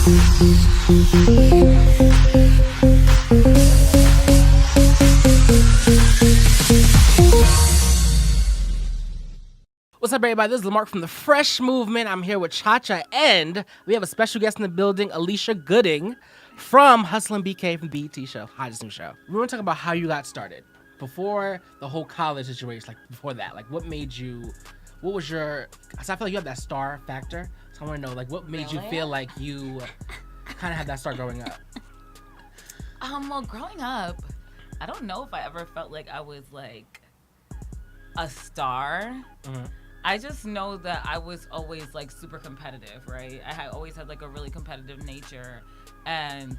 What's up, everybody? This is Lamarck from the Fresh Movement. I'm here with Cha-Cha, and we have a special guest in the building, Alicia Gooding from Hustle and BK from the BET show. Hi, this new show. We want to talk about how you got started. Before the whole college situation, like before that, like what was your, because I feel like you have that star factor. So I want to know, like, what made you feel like you kind of had that star growing up? Well, growing up, I don't know if I ever felt like I was like a star. Mm-hmm. I just know that I was always like super competitive, right? Always had like a really competitive nature, and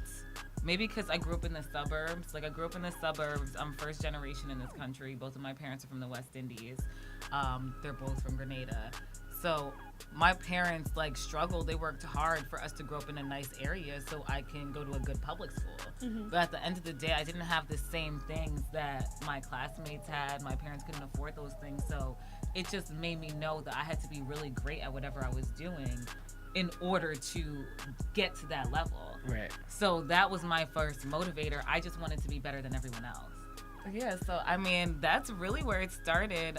maybe because I grew up in the suburbs. Like I grew up in the suburbs. I'm first generation in this country. Both of my parents are from the West Indies. They're both from Grenada. So my parents like struggled. They worked hard for us to grow up in a nice area so I can go to a good public school. Mm-hmm. But at the end of the day, I didn't have the same things that my classmates had. My parents couldn't afford those things. So it just made me know that I had to be really great at whatever I was doing in order to get to that level. Right. So that was my first motivator. I just wanted to be better than everyone else. Yeah, so I mean, that's really where it started.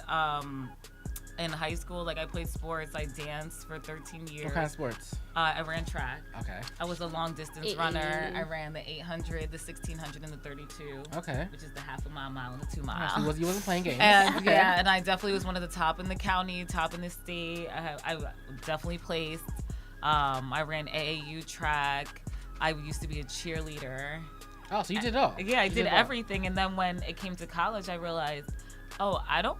In high school, like I played sports. I danced for 13 years. What kind of sports? I ran track. Okay. I was a long distance runner. I ran the 800, the 1600, and the 32. Okay. Which is the half a mile and the 2 mile. You wasn't playing games. And okay. Yeah, and I definitely was one of the top in the county, top in the state. I definitely placed. I ran AAU track. I used to be a cheerleader. Oh, so you did it all. Yeah, I did everything. And then when it came to college, I realized, I don't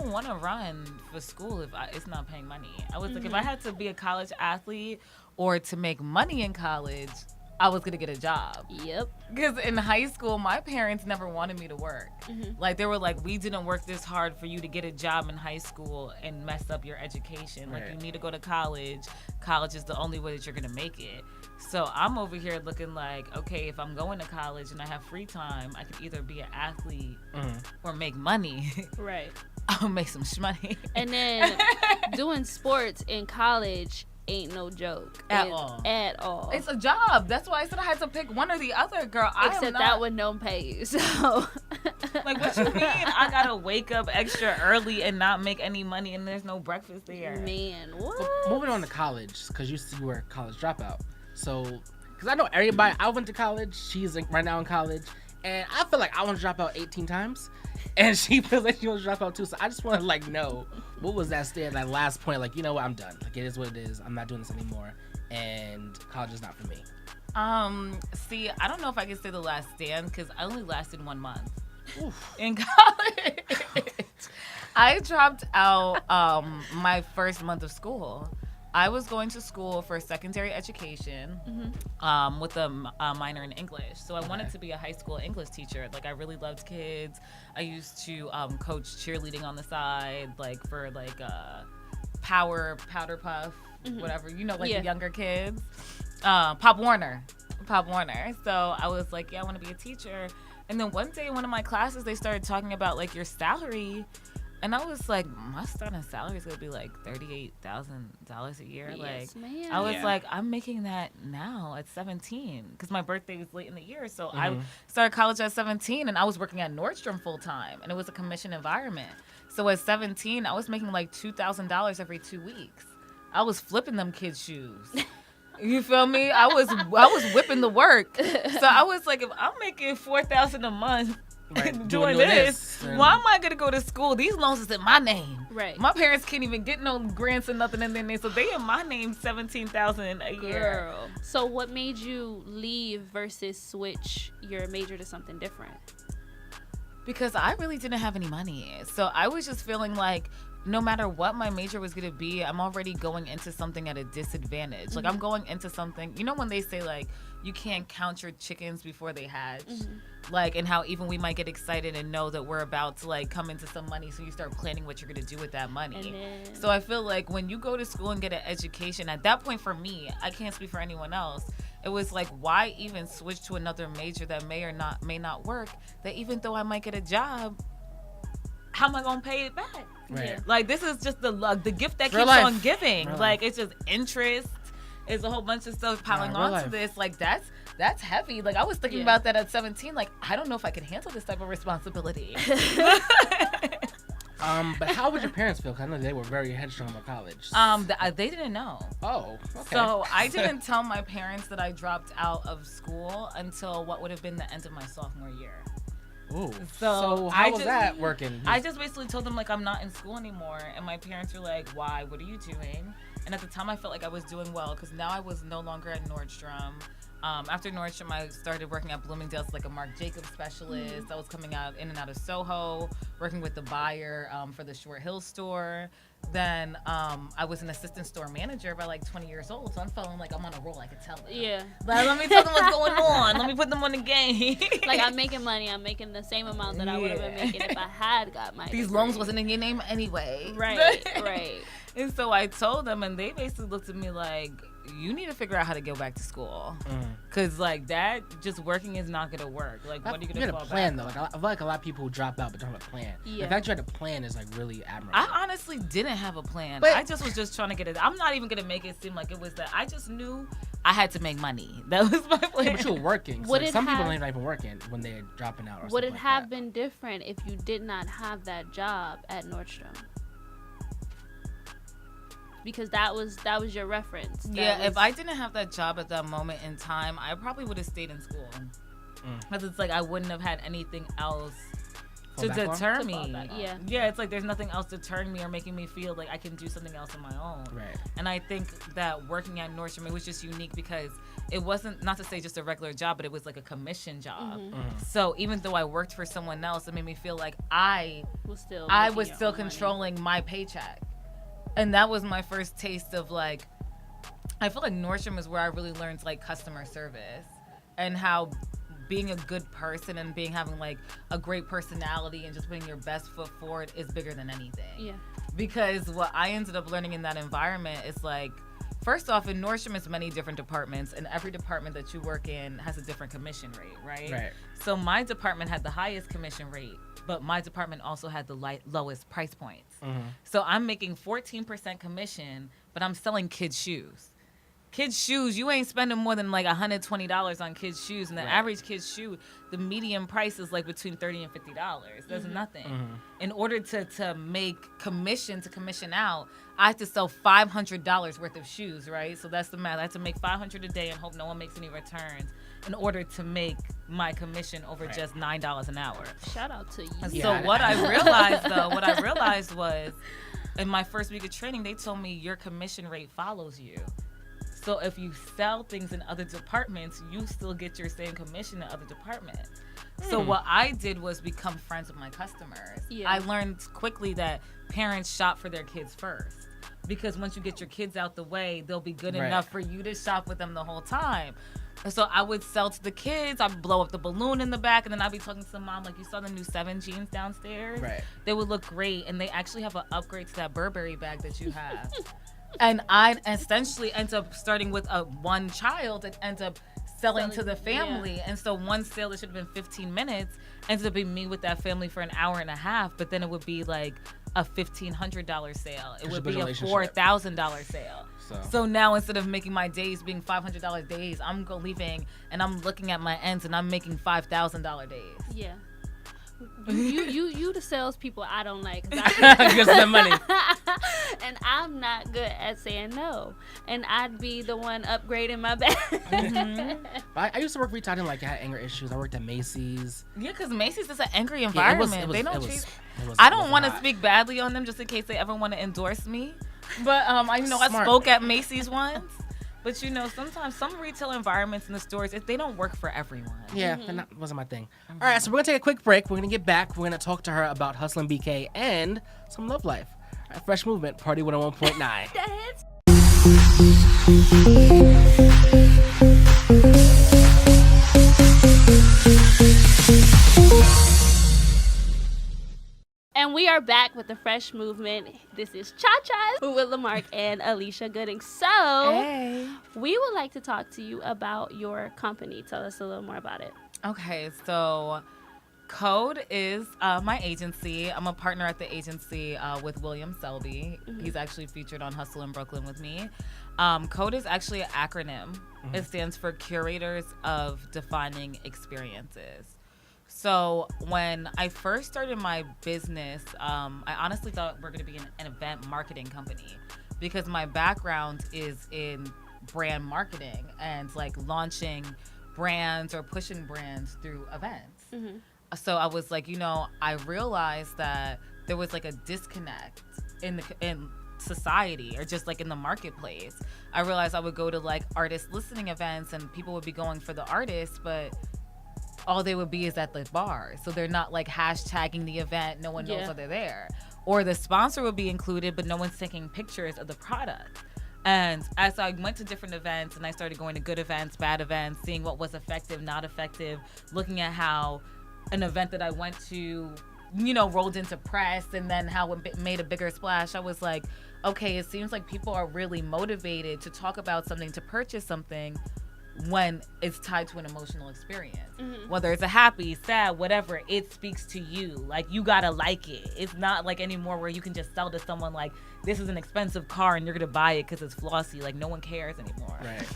want to run for school if it's not paying money. I was like, if I had to be a college athlete or to make money in college, I was going to get a job. Yep. Because in high school, my parents never wanted me to work. Mm-hmm. Like, they were like, we didn't work this hard for you to get a job in high school and mess up your education. Like, you need to go to college. College is the only way that you're going to make it. So I'm over here looking like, okay, if I'm going to college and I have free time, I could either be an athlete or make money. Right. I'll make some shmoney. And then doing sports in college ain't no joke. At all. At all. It's a job. That's why I said I had to pick one or the other, girl. Except that one don't pay you, so. Like, what you mean? I gotta wake up extra early and not make any money and there's no breakfast there. Man, what? Well, moving on to college, because you were a college dropout. So, because I know everybody, I went to college, she's right now in college, and I feel like I want to drop out 18 times, and she feels like she wants to drop out too. So I just want to like know, what was that that last point? Like, you know what, I'm done. Like, it is what it is. I'm not doing this anymore, and college is not for me. See, I don't know if I can say the last stand because I only lasted 1 month. Oof. In college. I dropped out my first month of school. I was going to school for secondary education with a minor in English. So I wanted to be a high school English teacher. Like, I really loved kids. I used to coach cheerleading on the side, like for like powder puff, whatever. You know, like the younger kids. Pop Warner. So I was like, yeah, I want to be a teacher. And then one day in one of my classes, they started talking about like your salary. And I was like, my starting salary is going to be like $38,000 a year. Yes, like, man. I was like, I'm making that now at 17 because my birthday was late in the year. So I started college at 17 and I was working at Nordstrom full time and it was a commission environment. So at 17, I was making like $2,000 every 2 weeks. I was flipping them kids' shoes. You feel me? I was whipping the work. So I was like, if I'm making $4,000 a month, right, doing this, why am I gonna go to school? These loans is in my name. Right. My parents can't even get no grants or nothing in their name, so they in my name $17,000 a year. Girl. So what made you leave versus switch your major to something different? Because I really didn't have any money, so I was just feeling like no matter what my major was going to be, I'm already going into something at a disadvantage. Like, I'm going into something, you know, when they say, like, you can't count your chickens before they hatch. Like, and how even we might get excited and know that we're about to, like, come into some money, so you start planning what you're going to do with that money. So I feel like when you go to school and get an education, at that point for me, I can't speak for anyone else, it was like, why even switch to another major that may not work, that even though I might get a job, how am I gonna pay it back? Right. Like, this is just the gift that keeps life. on giving. Like, it's just interest It's a whole bunch of stuff piling real onto life. this. Like, that's heavy. Like, I was thinking about that at 17. Like, I don't know if I can handle this type of responsibility. But how would your parents feel? 'Cause I know they were very headstrong about college. They didn't know. Oh, okay. So I didn't tell my parents that I dropped out of school until what would have been the end of my sophomore year. Ooh. So how was that working? I just basically told them, like, I'm not in school anymore. And my parents were like, why? What are you doing? And at the time, I felt like I was doing well because now I was no longer at Nordstrom. After Nordstrom, I started working at Bloomingdale's like a Marc Jacobs specialist. I was coming out in and out of Soho, working with the buyer for the Short Hills store. Then I was an assistant store manager by like 20 years old, so I'm feeling like I'm on a roll. I could tell them. Yeah. Like, let me tell them what's going on. Let me put them on the game. Like, I'm making money. I'm making the same amount that I would have been making if I had got my These degree. loans wasn't in your name anyway. Right, right. And so I told them, and they basically looked at me like, you need to figure out how to go back to school. Because, like, that just working is not going to work. Like, what are you going to fall back? You had a plan, though. Like, I feel like a lot of people who drop out but don't have a plan. Yeah. The fact you had a plan is, like, really admirable. I honestly didn't have a plan. But- I just was just trying to get it. I'm not even going to make it seem like it was that. I just knew I had to make money. That was my plan. Yeah, but you were working. So Would like, it some people have- are not even working when they're dropping out or Would something it like have that. been different if you did not have that job at Nordstrom? Because that was your reference. If I didn't have that job at that moment in time, I probably would have stayed in school. Because it's like I wouldn't have had anything else to Fall back on? deter To me. fall back, yeah. Yeah, it's like there's nothing else deterring me or making me feel like I can do something else on my own. Right. And I think that working at Nordstrom, it was just unique because it wasn't, not to say just a regular job, but it was like a commission job. So even though I worked for someone else, it made me feel like I was still controlling my paycheck. And that was my first taste of like, I feel like Nordstrom is where I really learned like customer service and how being a good person and having like a great personality and just putting your best foot forward is bigger than anything. Yeah. Because what I ended up learning in that environment is like, first off, in Nordstrom, it's many different departments, and every department that you work in has a different commission rate, right? Right. So my department had the highest commission rate, but my department also had the lowest price points. So I'm making 14% commission, but I'm selling kids' shoes. Kids' shoes, you ain't spending more than like $120 on kids' shoes, and the average kid's shoe, the median price is like between $30 and $50. That's nothing. In order to make commission out, I have to sell $500 worth of shoes, right? So that's the math. I have to make $500 a day and hope no one makes any returns in order to make my commission over just $9 an hour. Shout out to you. Yeah. So what I realized was, in my first week of training, they told me your commission rate follows you. So if you sell things in other departments, you still get your same commission in other departments. So what I did was become friends with my customers. Yeah. I learned quickly that parents shop for their kids first. Because once you get your kids out the way, they'll be good enough for you to shop with them the whole time. And so I would sell to the kids. I'd blow up the balloon in the back, and then I'd be talking to mom, like, you saw the new 7 jeans downstairs? Right. They would look great, and they actually have an upgrade to that Burberry bag that you have. And I essentially end up starting with one child and end up selling to the family. Yeah. And so one sale that should have been 15 minutes ends up being me with that family for an hour and a half, but then it would be like a $1,500 sale. It would be a $4,000 sale. So now instead of making my days being $500 days, I'm leaving and I'm looking at my ends and I'm making $5,000 days. Yeah. You the salespeople I don't like. Give them money. And I'm not good at saying no. And I'd be the one upgrading my bag. I used to work retail. I didn't like I had anger issues. I worked at Macy's. Yeah, because Macy's is an angry environment. I I don't want to speak badly on them just in case they ever want to endorse me. But I spoke at Macy's once. But sometimes some retail environments in the stores, they don't work for everyone. Yeah, that wasn't my thing. All right, so we're gonna take a quick break. We're gonna get back. We're gonna talk to her about hustling BK and some love life. All right, Fresh Movement, Party 101.9. And we are back with the Fresh Movement. This is Cha-Cha with Lamarck and Alicia Gooding. So, we would like to talk to you about your company. Tell us a little more about it. Okay, so C.O.D.E is my agency. I'm a partner at the agency with William Selby. He's actually featured on Hustle in Brooklyn with me. C.O.D.E is actually an acronym. It stands for Curators of Defining Experiences. So when I first started my business, I honestly thought we're going to be an event marketing company because my background is in brand marketing and like launching brands or pushing brands through events. So I was like, I realized that there was like a disconnect in society or just like in the marketplace. I realized I would go to like artist listening events and people would be going for the artists, but all they would be is at the bar. So they're not like hashtagging the event. No one knows that they're there. Or the sponsor would be included, but no one's taking pictures of the product. And as I went to different events and I started going to good events, bad events, seeing what was effective, not effective, looking at how an event that I went to, rolled into press and then how it made a bigger splash, I was like, okay, it seems like people are really motivated to talk about something, to purchase something when it's tied to an emotional experience. Whether it's a happy, sad, whatever, it speaks to you. Like, you gotta like it. It's not like anymore where you can just sell to someone like, this is an expensive car and you're gonna buy it because it's flossy. Like, no one cares anymore. Right.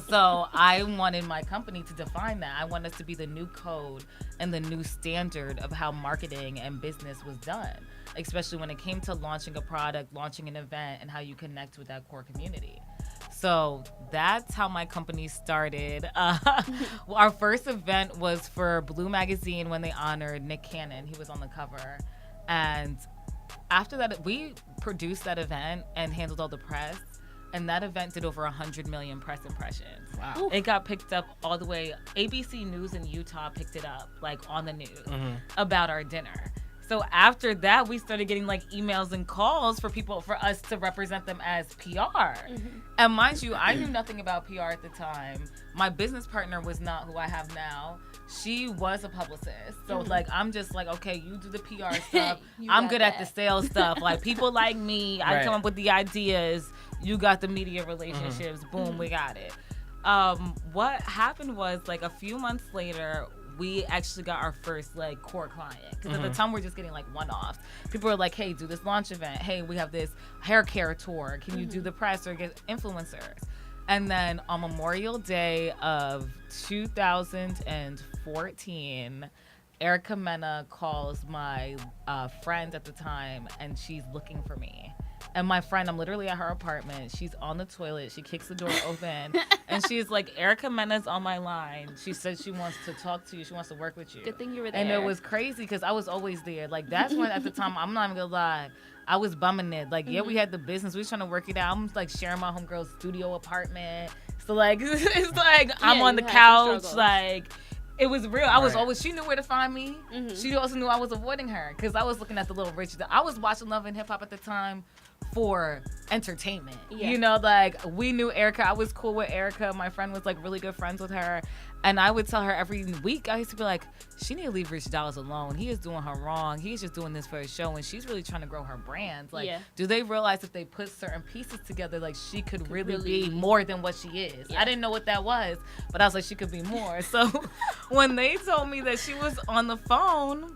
So I wanted my company to define that. I want us to be the new code and the new standard of how marketing and business was done, especially when it came to launching a product, launching an event, and how you connect with that core community. So that's how my company started. Our first event was for Blue Magazine when they honored Nick Cannon. He was on the cover. And after that, we produced that event and handled all the press. And that event did over 100 million press impressions. Wow. It got picked up all the way. ABC News in Utah picked it up, like on the news, about our dinner. So after that, we started getting like emails and calls for us to represent them as PR. And mind you, I knew nothing about PR at the time. My business partner was not who I have now. She was a publicist. So like, I'm just like, okay, you do the PR stuff. I'm good at the sales stuff. Like, people like me, I come up with the ideas. You got the media relationships. Boom, we got it. What happened was like a few months later, we actually got our first like core client because at the time we're just getting like one-offs. People were like, hey, do this launch event. Hey, we have this hair care tour. Can you do the press or get influencers? And then on Memorial Day of 2014, Erica Mena calls my friend at the time and she's looking for me. And my friend, I'm literally at her apartment. She's on the toilet. She kicks the door open. And she's like, Erica Mena's on my line. She said she wants to talk to you. She wants to work with you. Good thing you were there. And it was crazy because I was always there. Like, that's when, at the time, I'm not even going to lie, I was bumming it. Like, yeah, we had the business. We was trying to work it out. I'm, like, sharing my homegirl's studio apartment. So, like, it's like I'm on the couch. Like, it was real. I was always, she knew where to find me. She also knew I was avoiding her because I was looking at the little rich. I was watching Love and Hip Hop at the time for entertainment. Like, we knew Erica. I was cool with Erica. My friend was like really good friends with her, and I would tell her every week, I used to be like, she need to leave Rich Dollaz alone. He is doing her wrong. He's just doing this for a show, and she's really trying to grow her brand. Like, do they realize if they put certain pieces together, like, she could really be more than what she is? I didn't know what that was, but I was like, she could be more. So when they told me that she was on the phone,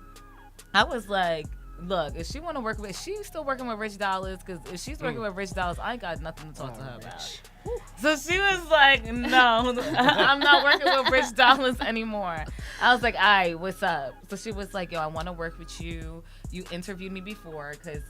I was like, look, if she want to work with, she's still working with Rich Dollaz, because if she's working with Rich Dollaz, I ain't got nothing to talk to her about. So she was like, no, I'm not working with Rich Dollaz anymore. I was like, all right, what's up? So she was like, yo, I want to work with you. You interviewed me before, because,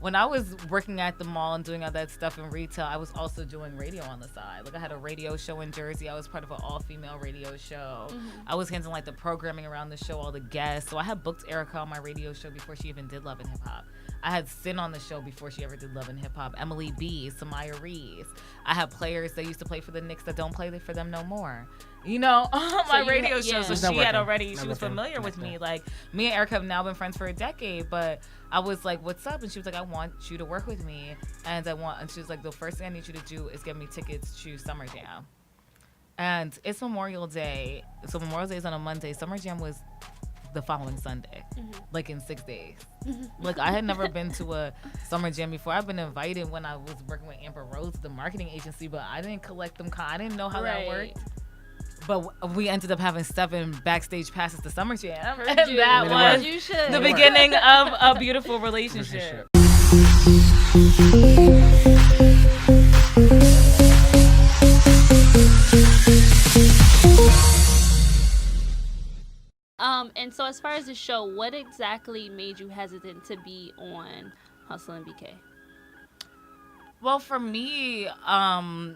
when I was working at the mall and doing all that stuff in retail, I was also doing radio on the side. Like, I had a radio show in Jersey. I was part of an all-female radio show. I was handling like the programming around the show, all the guests. So I had booked Erica on my radio show before she even did Love and Hip Hop. I had Sin on the show before she ever did Love and Hip Hop. Emily B, Samaya Reeves. I had players that used to play for the Knicks that don't play for them no more. On my radio show. So she had already, she was familiar with me. Like, me and Erica have now been friends for a decade, but I was like, what's up? And she was like, I want you to work with me. And she was like, the first thing I need you to do is get me tickets to Summer Jam. And it's Memorial Day. So Memorial Day is on a Monday. Summer Jam was the following Sunday, like in 6 days. Like, I had never been to a Summer Jam before. I've been invited when I was working with Amber Rose, the marketing agency, but I didn't collect them. I didn't know how that worked. But we ended up having 7 backstage passes to Summer Jam. Heard And you. that Heard was you should. the beginning of a beautiful relationship. And so as far as the show, what exactly made you hesitant to be on Hustle and BK? Well, for me, I've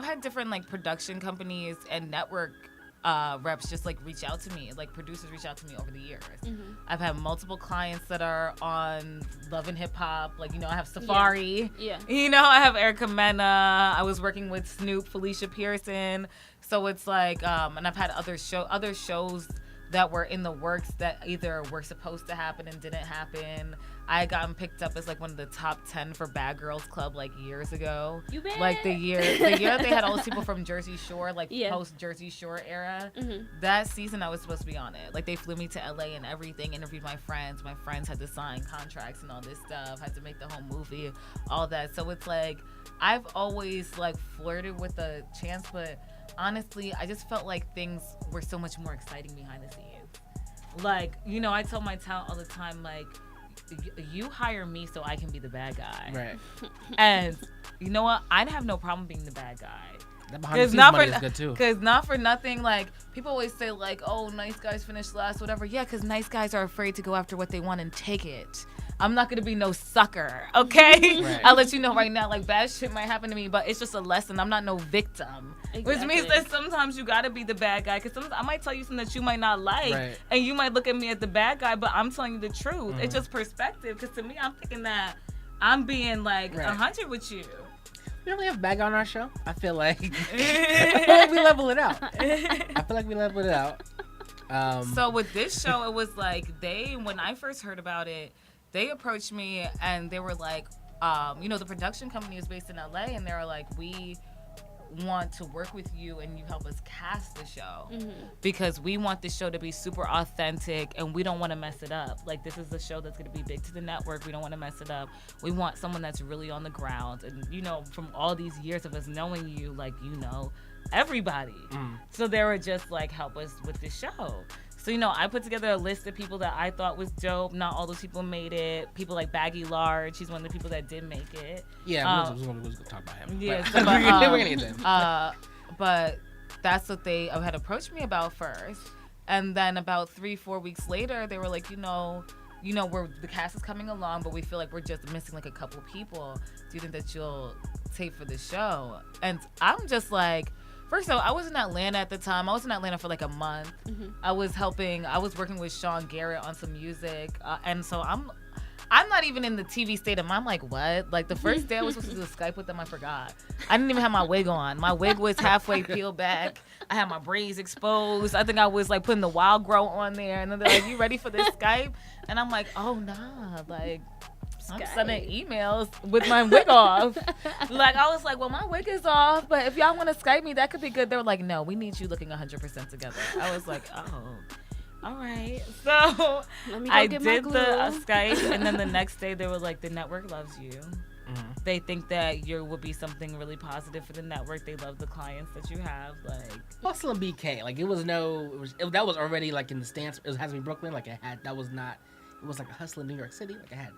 had different like production companies and network reps just like reach out to me, like producers reach out to me over the years. Mm-hmm. I've had multiple clients that are on Love and Hip Hop, like I have Safari, I have Erica Mena. I was working with Snoop, Felicia Pearson, so it's like, and I've had other shows that were in the works that either were supposed to happen and didn't happen. I had gotten picked up as like one of the top 10 for Bad Girls Club like years ago. You bet. Like the year that they had all those people from Jersey Shore, like post Jersey Shore era. Mm-hmm. That season I was supposed to be on it. Like they flew me to LA and everything, interviewed my friends. My friends had to sign contracts and all this stuff, had to make the whole movie, all that. So it's like I've always like flirted with the chance, but honestly, I just felt like things were so much more exciting behind the scenes. Like, I tell my talent all the time, like, you hire me so I can be the bad guy. Right. And you know what? I'd have no problem being the bad guy. That behind the scenes money is good too. Because not for nothing, like, people always say, like, oh, nice guys finish last, whatever. Yeah, because nice guys are afraid to go after what they want and take it. I'm not going to be no sucker, okay? Right. I'll let you know right now, like, bad shit might happen to me, but it's just a lesson. I'm not no victim. Exactly. Which means that sometimes you got to be the bad guy, because sometimes I might tell you something that you might not like, and you might look at me as the bad guy, but I'm telling you the truth. Mm-hmm. It's just perspective, because to me, I'm thinking that I'm being, like, 100 with you. We don't really have bad guy on our show. I feel like we level it out. So with this show, it was like when I first heard about it, they approached me and they were like, the production company is based in LA, and they were like, we want to work with you and you help us cast the show, because we want this show to be super authentic and we don't want to mess it up. Like, this is a show that's going to be big to the network. We don't want to mess it up. We want someone that's really on the ground, and from all these years of us knowing you, like, everybody. So they were just like, help us with this show. So, I put together a list of people that I thought was dope. Not all those people made it. People like Baggy Large. He's one of the people that did make it. Yeah, we're going to talk about him. Yeah, but we're going to get to him. But that's what they had approached me about first. And then about 3-4 weeks later, they were like, the cast is coming along, but we feel like we're just missing like a couple people. Do you think that you'll tape for the show? And I'm just like, first of all, I was in Atlanta at the time. I was in Atlanta for like a month. Mm-hmm. I was working with Sean Garrett on some music. And so I'm not even in the TV state of mind. I'm like, what? Like, the first day I was supposed to do a Skype with them, I forgot. I didn't even have my wig on. My wig was halfway peeled back. I had my braids exposed. I think I was like putting the wild grow on there. And then they're like, you ready for this Skype? And I'm like, oh, nah. Like, I'm sending emails with my wig off. Like, I was like, well, my wig is off, but if y'all want to Skype me, that could be good. They were like, no, we need you looking 100% together. I was like, oh, all right. So I did the Skype, and then the next day they were like, the network loves you. Mm-hmm. They think that you will be something really positive for the network. They love the clients that you have. Like, Hustle and BK, like, that was already like in the stance. It has to be Brooklyn. Like, that was not. It was like a hustle in New York City. Like,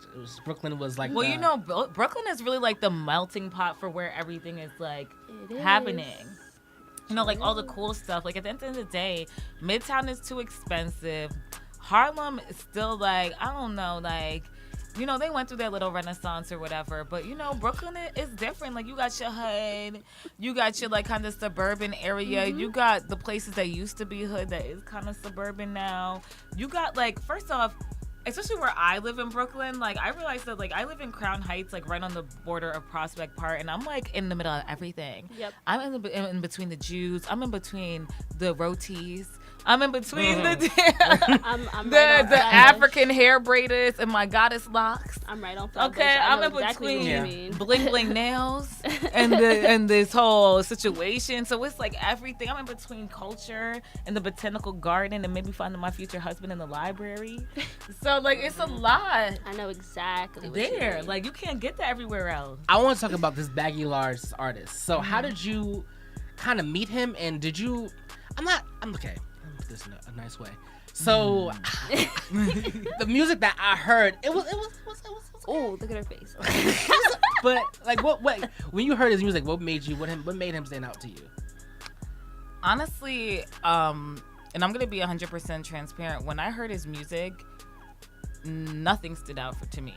Brooklyn was like. Well, Brooklyn is really like the melting pot for where everything is like happening. Like all the cool stuff. Like, at the end of the day, Midtown is too expensive. Harlem is still like, I don't know, like, they went through their little renaissance or whatever. But, Brooklyn is different. Like, you got your hood. You got your, like, kind of suburban area. Mm-hmm. You got the places that used to be hood that is kind of suburban now. You got, like, first off, especially where I live in Brooklyn, like, I realized that, like, I live in Crown Heights, like, right on the border of Prospect Park, and I'm, like, in the middle of everything. Yep. I'm in between the Jews. I'm in between the rotis. I'm in between the African hair braiders and my goddess locks. I'm right on Flatbush. Okay, I'm in between bling bling nails and this whole situation. So it's like everything. I'm in between culture and the botanical garden and maybe finding my future husband in the library. So, like, it's a lot. I know exactly what there. You mean. Like, you can't get that everywhere else. I want to talk about this Baggy Large artist. So how did you? kind of meet him? And did you? I'm okay. Let me put this in a nice way. So, the music that I heard, it was. Oh, look at her face. But like, what? When you heard his music, what made him stand out to you? Honestly, and I'm gonna be 100% transparent. When I heard his music, nothing stood out to me.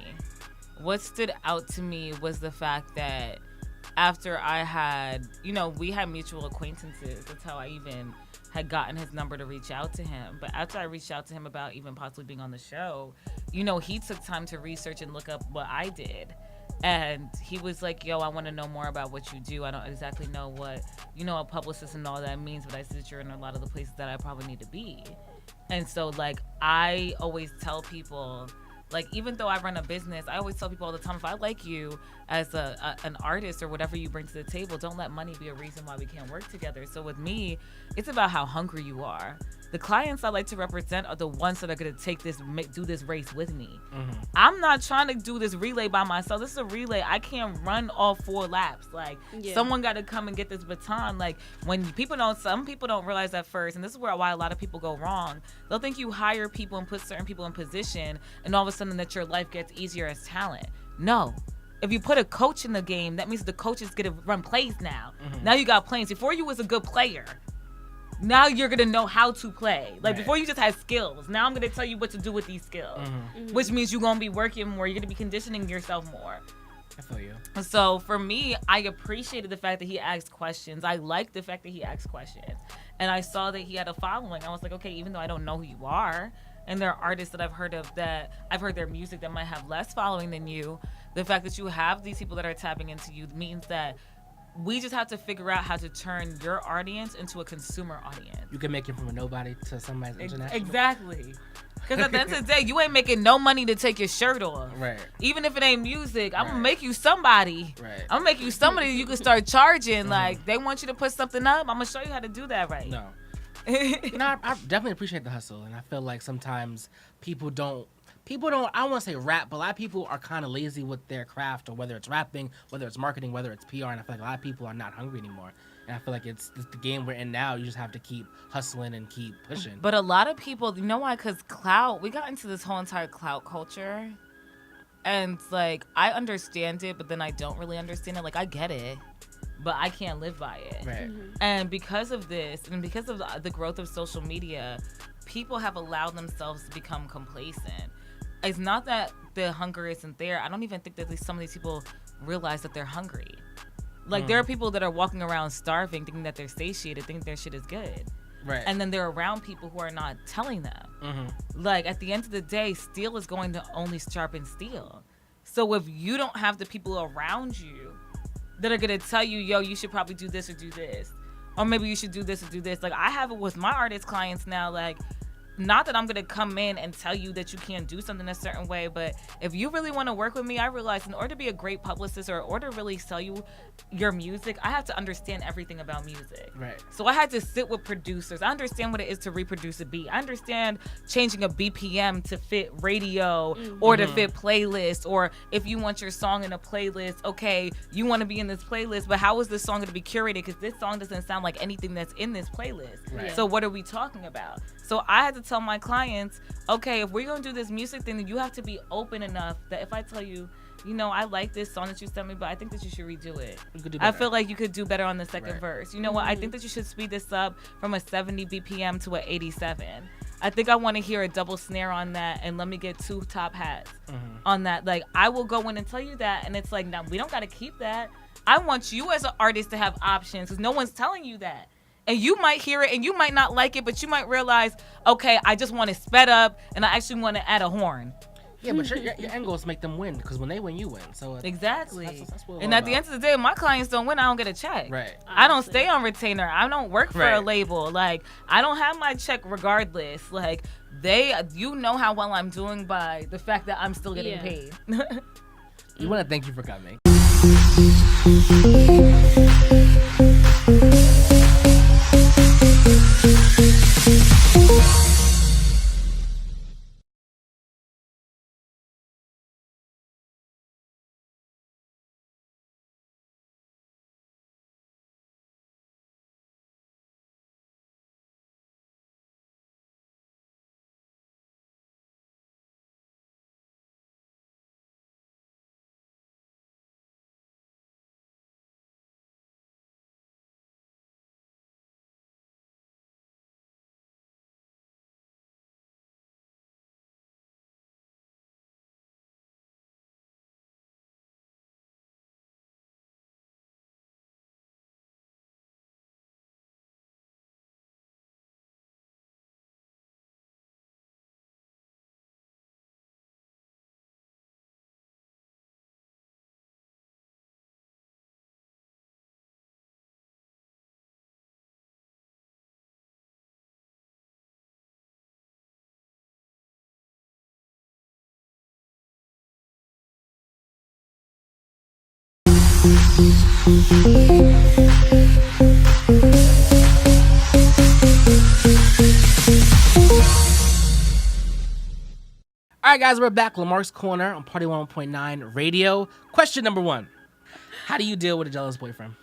What stood out to me was the fact that after I had, we had mutual acquaintances. That's how I even had gotten his number to reach out to him. But after I reached out to him about even possibly being on the show, he took time to research and look up what I did. And he was like, yo, I want to know more about what you do. I don't exactly know what, a publicist and all that means, but I see that you're in a lot of the places that I probably need to be. And so, like, I always tell people, like, even though I run a business, I always tell people all the time, if I like you as an artist or whatever you bring to the table, don't let money be a reason why we can't work together. So with me, it's about how hungry you are. The clients I like to represent are the ones that are going to do this race with me. Mm-hmm. I'm not trying to do this relay by myself. This is a relay. I can't run all 4 laps. Like, someone got to come and get this baton. Like, some people don't realize at first, and this is why a lot of people go wrong. They'll think you hire people and put certain people in position, and all of a sudden that your life gets easier as talent. No. If you put a coach in the game, that means the coaches get to run plays now. Mm-hmm. Now you got plays. Before you was a good player. Now you're going to know how to play. Like, before you just had skills. Now I'm going to tell you what to do with these skills. Mm-hmm. Which means you're going to be working more. You're going to be conditioning yourself more. I feel you. So, for me, I appreciated the fact that he asked questions. I liked the fact that he asked questions. And I saw that he had a following. I was like, okay, even though I don't know who you are, and there are artists that I've heard of that I've heard their music that might have less following than you, the fact that you have these people that are tapping into you means that we just have to figure out how to turn your audience into a consumer audience. You can make it from a nobody to somebody's international. Exactly. Because at the end of the day, you ain't making no money to take your shirt off. Right. Even if it ain't music, I'm going to make you somebody. Right. I'm going to make you somebody you can start charging. Mm-hmm. Like, they want you to put something up. I'm going to show you how to do that right. No. I definitely appreciate the hustle. And I feel like sometimes people don't, I don't want to say rap, but a lot of people are kind of lazy with their craft, or whether it's rapping, whether it's marketing, whether it's PR, and I feel like a lot of people are not hungry anymore. And I feel like it's the game we're in now. You just have to keep hustling and keep pushing. But a lot of people, you know why? Because we got into this whole entire clout culture. And, like, I understand it, but then I don't really understand it. Like, I get it, but I can't live by it. Right. Mm-hmm. And because of this, and because of the growth of social media, people have allowed themselves to become complacent. It's not that the hunger isn't there. I don't even think that some of these people realize that they're hungry. Like, there are people that are walking around starving, thinking that they're satiated, thinking their shit is good. Right. And then they're around people who are not telling them. Mm-hmm. Like, at the end of the day, steel is going to only sharpen steel. So if you don't have the people around you that are going to tell you, yo, you should probably do this or do this, or maybe you should do this or do this. Like, I have it with my artist clients now. Like, not that I'm going to come in and tell you that you can't do something a certain way, but if you really want to work with me, I realize in order to be a great publicist or in order to really sell you your music, I have to understand everything about music. Right. So I had to sit with producers. I understand what it is to reproduce a beat. I understand changing a BPM to fit radio or to fit playlist, or if you want your song in a playlist, okay, you want to be in this playlist, but how is this song going to be curated? Because this song doesn't sound like anything that's in this playlist. Right. So what are we talking about? So I had to tell my clients, okay, if we're going to do this music thing, then you have to be open enough that if I tell you, I like this song that you sent me, but I think that you should redo it. I feel like you could do better on the second verse. You know what? I think that you should speed this up from a 70 BPM to an 87. I think I want to hear a double snare on that, and let me get 2 top hats on that. Like, I will go in and tell you that, and it's like, now we don't got to keep that. I want you as an artist to have options, because no one's telling you that. And you might hear it and you might not like it, but you might realize, okay, I just want it sped up and I actually want to add a horn. Yeah, but your end goal is to make them win, because when they win, you win. So exactly. That's what and at the end of the day, if my clients don't win, I don't get a check. Right. I don't stay on retainer. I don't work for a label. Like, I don't have my check regardless. Like, you know how well I'm doing by the fact that I'm still getting paid. We want to thank you for coming. All right, guys, we're back. Lamarck's Corner on Party 101.9 Radio. Question number 1. How do you deal with a jealous boyfriend?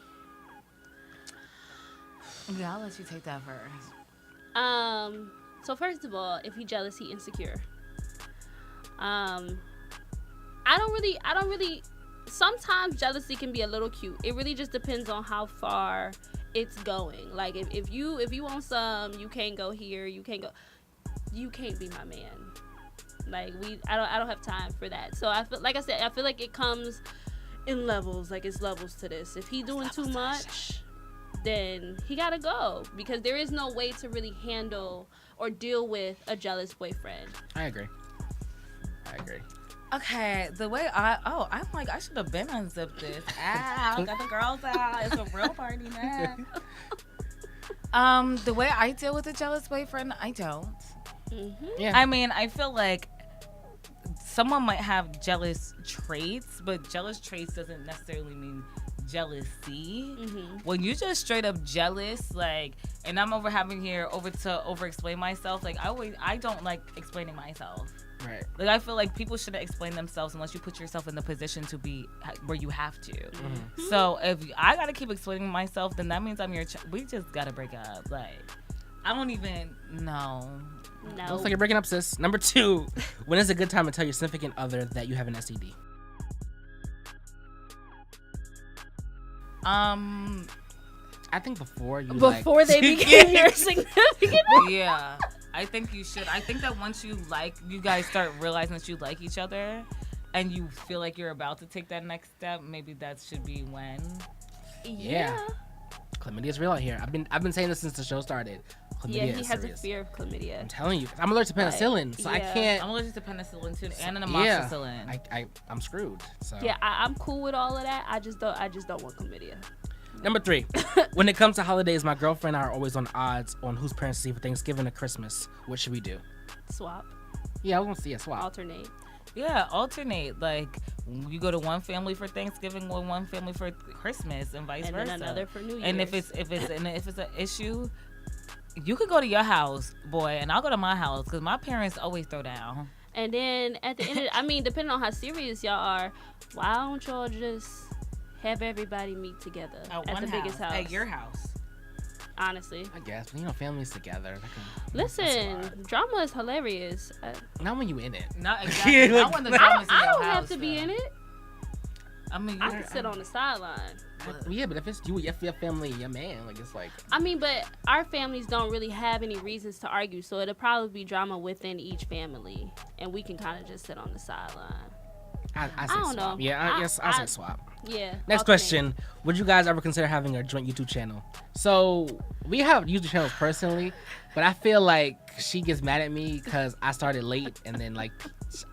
Yeah, I'll let you take that first. So first of all, if he jealous, he insecure. I don't really sometimes jealousy can be a little cute. It really just depends on how far it's going. Like if you want some, you can't go here, you can't be my man. Like I don't have time for that. So I feel like it comes in levels. Like it's levels to this. If he doing too much, then he gotta go, because there is no way to really handle or deal with a jealous boyfriend. I agree. Okay, the way I'm like, I should have been unzipped this. Got the girls out. It's a real party now. The way I deal with a jealous boyfriend, I don't. Mm-hmm. Yeah. I mean, I feel like someone might have jealous traits, but jealous traits doesn't necessarily mean jealousy. Mm-hmm. When you just straight up jealous, like, and I'm over to explain myself, like I don't like explaining myself. Right. Like I feel like people shouldn't explain themselves unless you put yourself in the position to be where you have to. Mm-hmm. So if I gotta keep explaining myself, then that means I'm we just gotta break up. Like I don't even know. No. Looks like you're breaking up, sis. Number 2, when is a good time to tell your significant other that you have an STD? I think before they became your significant other. Yeah, I think you should. I think that once you guys start realizing that you like each other, and you feel like you're about to take that next step, maybe that should be when. Yeah. Chlamydia is real out here. I've been saying this since the show started. Chlamydia He is has serious. a fear of chlamydia. I'm telling you, I'm allergic to penicillin, so I can't. I'm allergic to penicillin too, and an amoxicillin. I'm screwed. So Yeah, I'm cool with all of that. I just don't want chlamydia. Number 3, when it comes to holidays, my girlfriend and I are always on odds on whose parents to see for Thanksgiving or Christmas. What should we do? Swap. Yeah, I was gonna see a swap. Alternate. Yeah, alternate. Like you go to one family for Thanksgiving or one family for Christmas, and vice versa. And then another for New Year's. And if it's an issue, you could go to your house, boy, and I'll go to my house because my parents always throw down. And then at the end, depending on how serious y'all are, why don't y'all just have everybody meet together at the biggest house? At your house. Honestly. I guess, but families together. Listen, drama is hilarious. Not when you in it. Not exactly. Not when the drama's in I your don't house, have to be in it. I mean, I can sit on the sideline. Yeah, but if it's you, your family, your man, like it's like. I mean, but our families don't really have any reasons to argue, so it'll probably be drama within each family, and we can kind of just sit on the sideline. I don't swap. know. Yeah, I say swap. Yeah. Next question. Would you guys ever consider having a joint YouTube channel? So, we have YouTube channels personally, but I feel like she gets mad at me because I started late and then, like,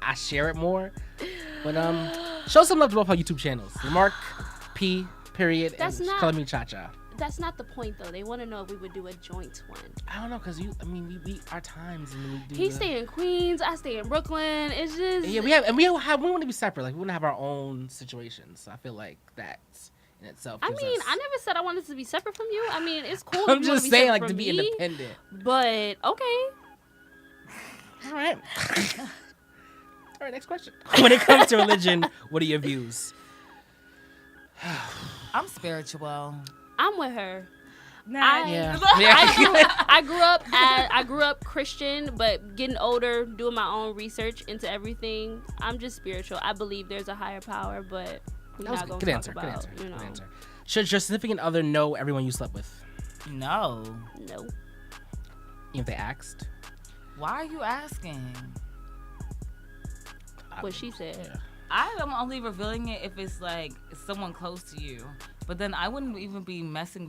I share it more. But, show some love to both our YouTube channels. Mark P. Period. That's and not- Color Me Cha-Cha. That's not the point, though. They want to know if we would do a joint one. I don't know, because we our times and we do. He stay in Queens, I stay in Brooklyn. It's just. Yeah, we want to be separate. Like, we want to have our own situations. So I feel like that in itself. I gives mean, us- I never said I wanted to be separate from you. I mean, it's cool. I'm if you wanna just be saying, separate like, to from be me, independent. But okay. All right. All right, next question. When it comes to religion, what are your views? I'm spiritual. I'm with her. Yeah. I grew up Christian, but getting older, doing my own research into everything, I'm just spiritual. I believe there's a higher power, but we're That was not good. gonna Good talk answer. about, Good answer. you know. Good answer. Should your significant other know everyone you slept with, No. No. even if they asked? Why are you asking? What she said. Yeah. I am only revealing it if it's like someone close to you. But then I wouldn't even be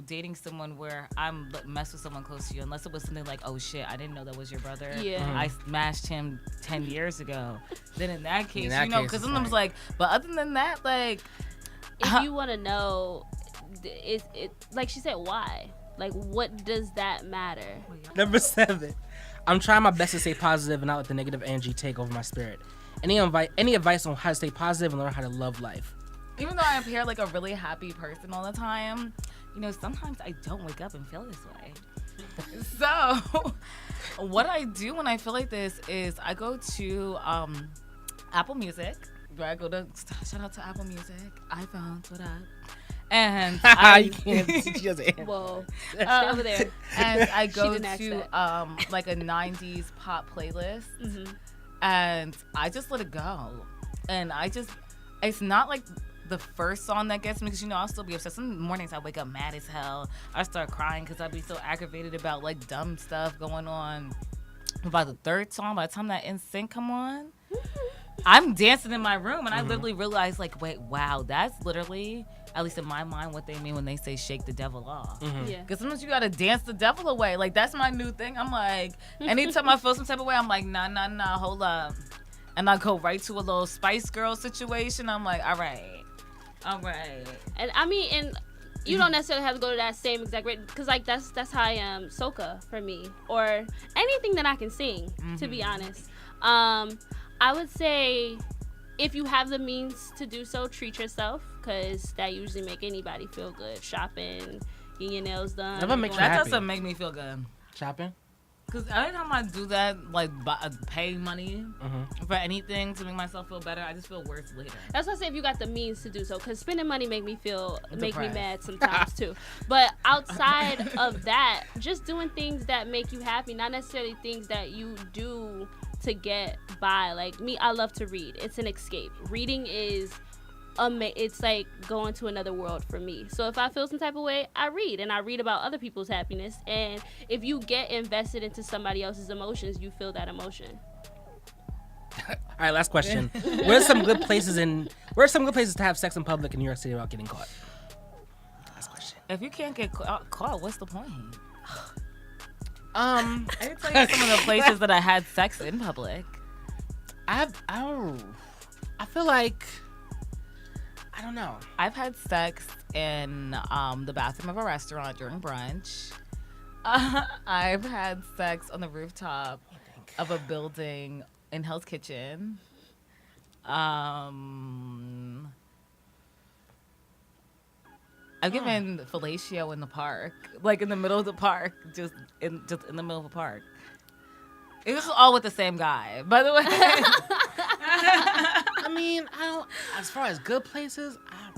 dating someone where I'm mess with someone close to you unless it was something like, oh shit, I didn't know that was your brother. Yeah. I smashed him 10 years ago. Then in that case, case, because sometimes like, but other than that, like, If you want to know, it like she said, why? Like, what does that matter? Number 7. I'm trying my best to stay positive and not let the negative energy take over my spirit. Any advice on how to stay positive and learn how to love life? Even though I appear like a really happy person all the time, you know, sometimes I don't wake up and feel this way. So, what I do when I feel like this is I go to Apple Music. Where I go to shout out to Apple Music, iPhones, what up? And You can't. She doesn't. Whoa. Stay over there. And I She go didn't ask to like a 90s pop playlist, Mm-hmm. and I just let it go. And it's not like the first song that gets me, because, you know, I'll still be upset. Some mornings I wake up mad as hell. I start crying because I be so aggravated about like dumb stuff going on. By the third song, by the time that NSYNC come on, I'm dancing in my room, and I literally realize, like, wait, wow, that's literally, at least in my mind, what they mean when they say shake the devil off. Yeah. Because sometimes you gotta dance the devil away. Like, that's my new thing. I'm like, anytime I feel some type of way, I'm like, nah, hold up. And I go right to a little Spice Girl situation. I'm like, all right. And I mean, and you don't necessarily have to go to that same exact rate, because like that's how I am soca for me, or anything that I can sing, to be honest. I would say if you have the means to do so, treat yourself, because that usually make anybody feel good. Shopping, getting your nails done. That doesn't make me feel good. Shopping? Because every time I do that, like pay money for anything to make myself feel better, I just feel worse later. That's why I say if you got the means to do so, because spending money make me mad sometimes too. But outside of that, just doing things that make you happy, not necessarily things that you do to get by. Like me, I love to read. It's an escape. Reading is it's like going to another world for me. So if I feel some type of way, I read, and I read about other people's happiness. And if you get invested into somebody else's emotions, you feel that emotion. All right, last question. Where's some good places to have sex in public in New York City without getting caught? Last question. If you can't get caught, what's the point? I can tell you some of the places that I had sex in public. I feel like, I don't know. I've had sex in the bathroom of a restaurant during brunch. I've had sex on the rooftop of a building in Hell's Kitchen. I've given fellatio in the park, like in the middle of the park, just in the middle of the park. It was all with the same guy, by the way. I mean, as far as good places, I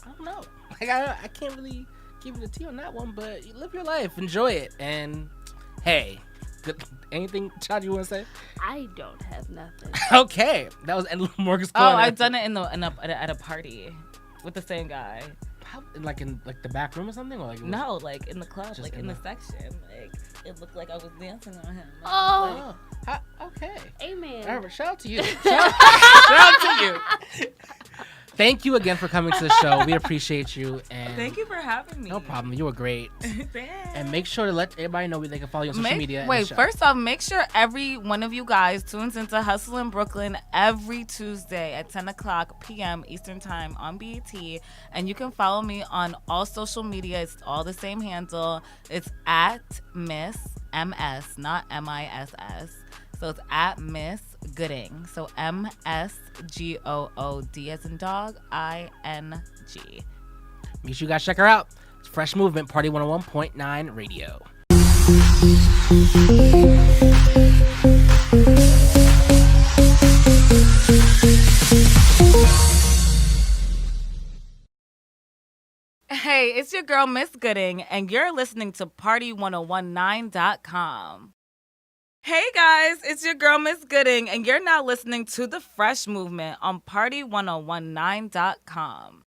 don't know. Like, I can't really give you the tea on that one, but you live your life, enjoy it, and hey, anything, Chad, you want to say? I don't have nothing. Okay, that was Morgan's. Oh, I've done it at a party with the same guy. How, like in the back room or something, or like no, like in the club, like in the section, like it looked like I was dancing on him. Oh, okay. Amen. All right, shout out to you. Shout out to you. Thank you again for coming to the show. We appreciate you. And thank you for having me. No problem. You were great. Thanks. And make sure to let everybody know where they can follow you on social media. Wait, first off, make sure every one of you guys tunes into Hustle in Brooklyn every Tuesday at 10 o'clock p.m. Eastern Time on BET. And you can follow me on all social media. It's all the same handle. It's at Miss MS, not MISS. So it's at Miss Gooding. So MSGOOD as in dog, ING. Make sure you guys check her out. It's Fresh Movement, Party 101.9 Radio. Hey, it's your girl, Miss Gooding, and you're listening to Party1019.com. Hey guys, it's your girl, Miss Gooding, and you're now listening to The Fresh Movement on Party1019.com.